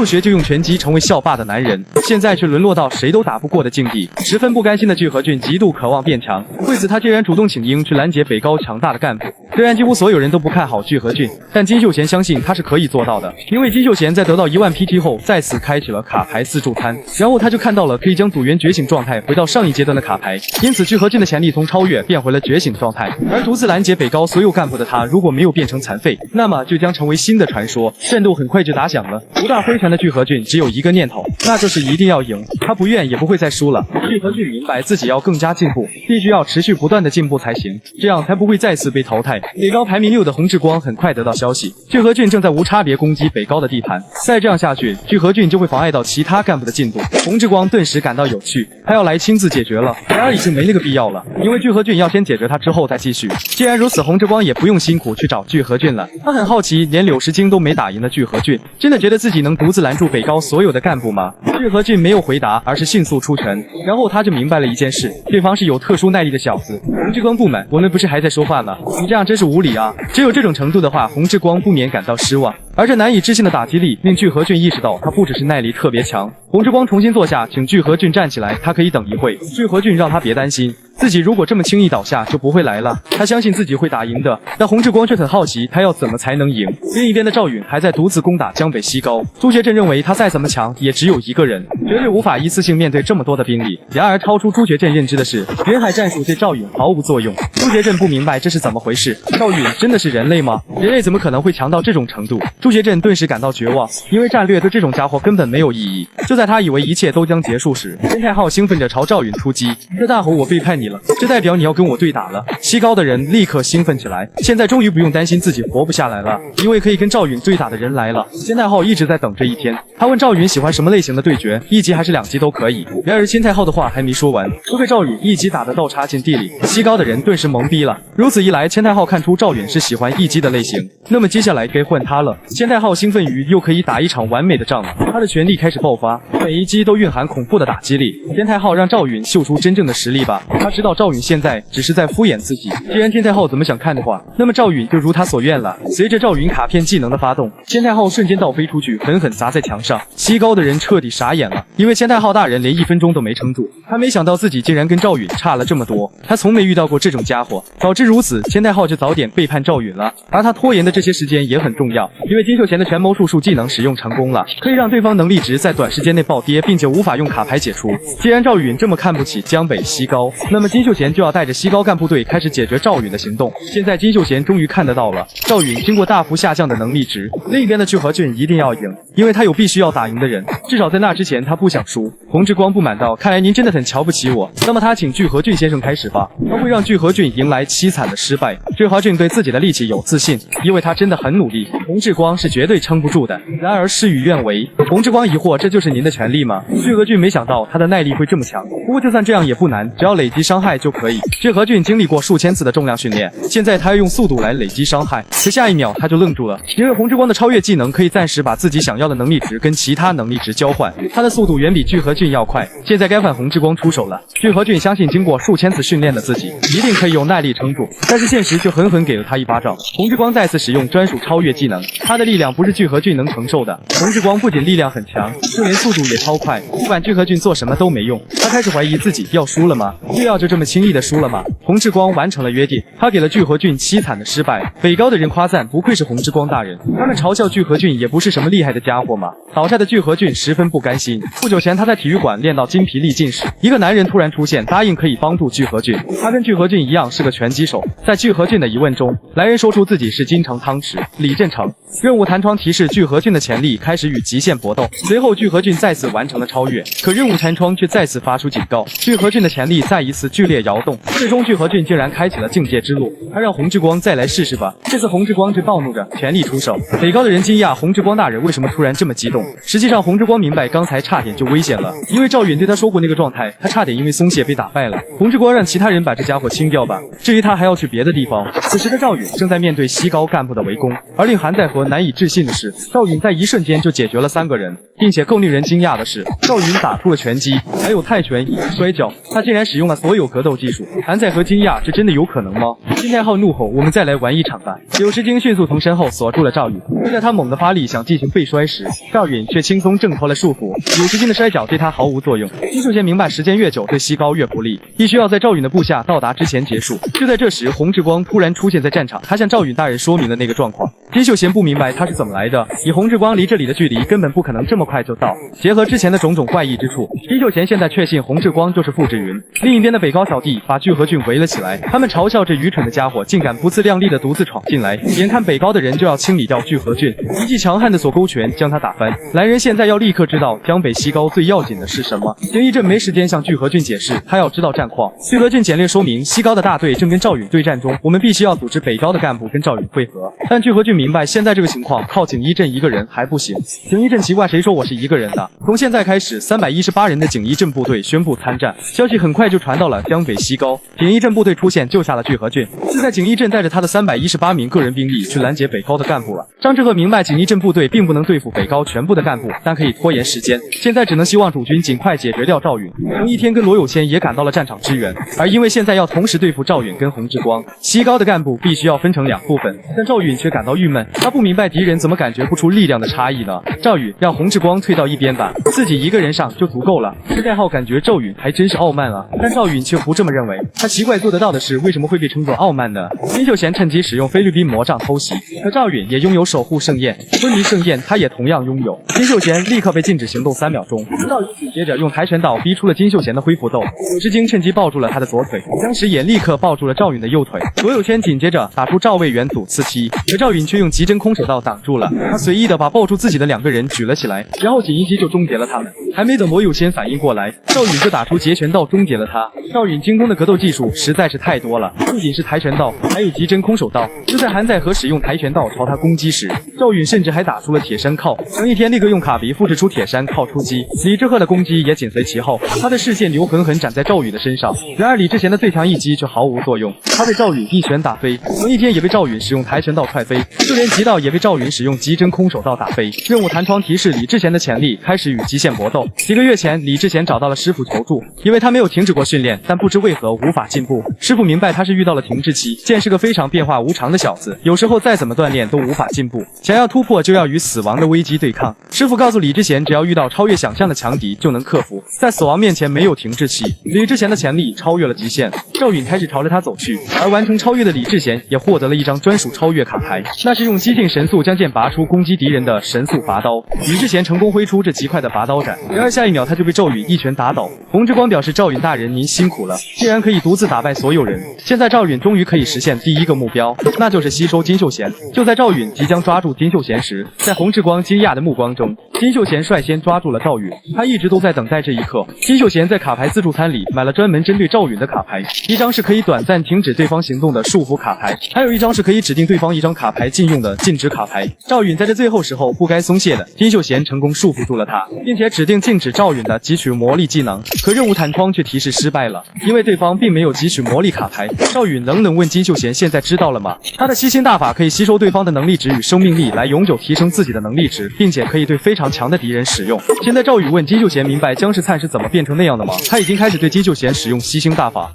入学就用拳击成为校霸的男人，现在却沦落到谁都打不过的境地。十分不甘心的具和俊极度渴望变强，为此他竟然主动请缨去拦截北高强大的干部。虽然几乎所有人都不看好具和俊，但金秀贤相信他是可以做到的，因为金秀贤在得到10000 PT 后，再次开启了卡牌自助餐，然后他就看到了可以将组员觉醒状态回到上一阶段的卡牌，因此具和俊的潜力从超越变回了觉醒状态。而独自拦截北高所有干部的他，如果没有变成残废，那么就将成为新的传说。战斗很快就打响了，五大挥拳的具和俊只有一个念头，那就是一定要赢，他不愿也不会再输了。具和俊明白自己要更加进步，必须要持续不断的进步才行，这样才不会再次被淘汰。北高排名6的洪志光很快得到消息，具和俊正在无差别攻击北高的地盘，再这样下去，具和俊就会妨碍到其他干部的进度。洪志光顿时感到有趣，他要来亲自解决了。然而已经没那个必要了，因为具和俊要先解决他之后再继续。既然如此，洪志光也不用辛苦去找具和俊了。他很好奇，连柳时京都没打赢的具和俊，真的觉得自己能独自拦住北高所有的干部吗？具和俊没有回答，而是迅速出拳，然后他就明白了一件事，对方是有特殊耐力的小子。洪志光不满，我们不是还在说话吗？你这样真是无理啊！只有这种程度的话，洪志光不免感到失望。而这难以置信的打击力令具和俊意识到，他不只是耐力特别强。洪志光重新坐下，请具和俊站起来，他可以等一会。具和俊让他别担心，自己如果这么轻易倒下就不会来了，他相信自己会打赢的。但洪志光却很好奇，他要怎么才能赢？另一边的赵允还在独自攻打江北西高，朱学镇认为他再怎么强也只有一个人，绝对无法一次性面对这么多的兵力。然而超出朱学镇认知的是，云海战术对赵允毫无作用。朱学镇不明白这是怎么回事，赵允真的是人类吗？人类怎么可能会强到这种程度？朱学镇顿时感到绝望，因为战略对这种家伙根本没有意义。就在他以为一切都将结束时，天太昊兴奋着朝赵允出击，这大吼我背叛你了，这代表你要跟我对打了。西高的人立刻兴奋起来，现在终于不用担心自己活不下来了，因为可以跟赵允对打的人来了。天太昊一直在等这一天，他问赵允喜欢什么类型的对决，1级还是2级都可以。然而天太昊的话还没说完，就被赵允1级打得倒插进地里，西高的人顿时懵逼了。如此一来，天太昊看出赵允是喜欢1级的类型，那么接下来该换他了。天太昊兴奋于又可以打一场完美的仗了，他的全力开始爆发，每一击都蕴含恐怖的打击力。天太昊让赵允秀出真正的实力吧，他知道赵允现在只是在敷衍自己。既然天太昊怎么想看的话，那么赵允就如他所愿了。随着赵允卡片技能的发动，天太昊瞬间倒飞出去，狠狠砸在墙上。西高的人彻底傻眼了，因为天太昊大人连1分钟都没撑住，他没想到自己竟然跟赵允差了这么多，他从没遇到过这种家伙。早知如此，天太昊就早点背叛赵允了。而他拖延的这些时间也很重要，因为金秀贤的权谋术数技能使用成功了，可以让对方能力值在短时间内暴跌，并且无法用卡牌解除。既然赵允这么看不起江北西高，那么金秀贤就要带着西高干部队开始解决赵允的行动。现在金秀贤终于看得到了，赵允经过大幅下降的能力值。另一边的具和俊一定要赢，因为他有必须要打赢的人，至少在那之前他不想输。洪志光不满道，看来您真的很瞧不起我，那么他请具和俊先生开始吧，他会让具和俊迎来凄惨的失败。具和俊对自己的力气有自信，因为他真的很努力，洪志光是绝对撑不住的。然而事与愿违，洪志光疑惑，这就是您的全力吗？具和俊没想到他的耐力会这么强，不过就算这样也不难，只要累积伤害就可以。具和俊经历过数千次的重量训练，现在他要用速度来累积伤害，可下一秒他就愣住了，因为洪志光的超越技能可以暂时把自己想要的能力值跟其他能力值交换，他的速度远比具和俊要快。现在该换洪志光出手了，具和俊相信经过数千次训练的自己一定可以有耐力撑住，但是现实却狠狠给了他一巴掌。洪志光再次使用专属超越技能，他的力量不是具和俊能承受的。洪志光不仅力量很强，就连速度也超快，不管具和俊做什么都没用。他开始怀疑自己要输了吗？又要就这么轻易的输了吗？洪志光完成了约定，他给了具和俊凄惨的失败。北高的人夸赞，不愧是洪志光大人，他们嘲笑具和俊也不是什么厉害的家伙嘛。倒下的具和俊十分不甘心。不久前他在体育馆练到筋疲力尽时，一个男人突然出现，答应可以帮助具和俊。他跟具和俊一样是个拳击手。在具和俊的疑问中，来人说出自己是金城汤匙李振成。任务弹窗提示具和俊的潜力开始与极限搏斗。随后具和俊再次完成了超越，可任务弹窗却再次发出警告，具和俊的潜力再一次剧烈摇动。最终具和俊竟然开启了境界之路，他让洪志光再来试试吧。这次洪志光就暴怒着，全力出手。北高的人惊讶洪志光大人为什么突然这么激动，实际上洪志光明白刚才差点就危险了，因为赵允对他说过那个状态，他差点因为松懈被打败了。洪志光让其他人把这家伙清掉吧，至于他还要去别的地方。此时的赵允正在面对西高干部的围攻，而令韩在和难以置信的是，赵允在一瞬间就解决了3个人，并且更令人惊讶的是，赵允打出了拳击，还有泰拳以及摔跤，他竟然使用了所有格斗技术。韩在和惊讶，这真的有可能吗？金太昊怒吼，我们再来玩一场吧。柳时京迅速从身后锁住了赵允，就在他猛地发力想进行背摔时，赵允却轻松挣脱了束缚。柳时京的摔跤对他毫无作用。金秀贤明白时间越久对西高越不利，必须要在赵允的部下到达之前结束。就在这时，洪志光突然出现在战场，他向赵允大人说明了那个状况。金秀贤不明白他是怎么来的，以洪志光离这里的距离，根本不可能这么快就到。结合之前的种种怪异之处，金秀贤现在确信洪志光就是傅志云。另一边的北高小弟把聚合郡围了起来，他们嘲笑这愚蠢的家伙竟敢不自量力的独自闯进来。眼看北高的人就要清理掉聚合郡，一记强悍的锁钩拳将他打翻。来人现在要立刻知道江北西高最要紧的是什么。景义镇没时间向聚合郡解释，他要知道战况。聚合郡简略说明，西高的大队正跟赵允对战中，我们必须要组织北高的干部跟赵允会合。但聚合郡明白现在这个情况靠景义镇一个人还不行。景义镇奇怪，谁说我是一个人的？从现在开始，318人的景义镇部队宣布参战。消息很快就传到了江北西高，景义镇部队出现救下了聚合郡。现在景义镇带着他的318名个人兵力去拦截北高的干部了。张志赫明白景义镇部队并不能对付北高全部的干部，但可以拖延时间。现在只能希望主军尽快解决掉赵允。程一天跟罗有谦也赶到了战场支援，而因为现在要同时对付赵允跟洪志光，西高的干部必须要分成2部分。但赵允却感到郁闷，他不明白敌人怎么感觉不出力量的差异呢？赵允让洪志光退到一边吧，自己一个人上就足够了。金太昊感觉赵允还真是傲慢啊，但赵允却不这么认为。他奇怪做得到的事为什么会被称作傲慢呢？金秀贤趁机使用菲律宾魔杖偷袭，可赵允也拥有守护盛宴，昏迷盛宴他也同样拥有。金秀贤立刻被禁止行动3秒钟。赵允紧接着用跆拳道逼出了金秀贤的恢复斗，柳时京趁机抱住了他的左腿，江时也立刻抱住了赵允的右腿。罗有谦紧接着打出赵魏元祖刺踢，可赵允却用急针空手道挡住了，他随意的把抱住自己的2个人举了起来，然后锦衣击就终结了他们。还没等罗有谦反应过来，赵允就打出截拳道终结了他。赵允精通的格斗技术实在是太多了，不仅是跆拳道，还有急针空手道。就在韩在和使用跆拳道朝他攻击时，赵允甚至还打出了铁山靠。程一天立刻用卡比复制出铁山靠出击，李志赫的攻击也紧随其后，他的视线牛狠狠斩在赵允的身上。然而李志贤的最强一击却毫无作用，他被赵允一拳打飞，程一天也被赵允使用跆拳道踹飞，就连极道也被赵允使用急针空手道打飞。任务弹窗提示李志贤的潜力开始与极限搏斗。几个月前，李志贤找到了师傅求助，因为他没有停止过训练，但不知为何无法进步。师傅明白他是遇到了停滞期，见是个非常变化无常的小子，有时候再怎么锻炼都无法进步，想要突破就要与死亡的危机对抗。师傅告诉李志贤，只要遇到超越想象的强敌就能克服，在死亡面前没有停滞期。李志贤的潜力超越了极限，赵允开始朝着他走去，而完成超越的李志贤也获得了一张专属超越卡牌，那是用激进神速将剑拔出攻击敌人的神速拔刀。李志贤成功挥出这极快的拔刀斩，然而下一秒他就被赵允一拳打倒。洪志光表示，赵允大人您辛苦了，竟然可以独自打败所有人。现在赵允终于可以实现第一个目标，那就是吸收金秀贤。就在赵允即将抓住金秀贤时，在洪志光惊讶的目光中，金秀贤率先抓住了赵允，他一直都在等待这一刻。金秀贤在卡牌自助餐里买了专门针对赵允的卡牌，一张是可以短暂停止对方行动的束缚卡牌，还有一张是可以指定对方一张卡牌禁用的禁止卡牌。赵允在这最后时候不该松懈的，金秀贤成功束缚住了他，并且指定禁止赵允的汲取魔力技能。可任务弹窗却提示失败了，因为对方并没有汲取魔力卡牌。赵允冷冷问金秀贤，现在知道了吗？他的吸星大法可以吸收对方的能力值与生命力来永久提升自己的能力值，并且可以对非常强的敌人使用。现在赵允问金秀贤，明白姜世灿是怎么变成那样的吗？他已经开始对金秀贤使用吸星大法。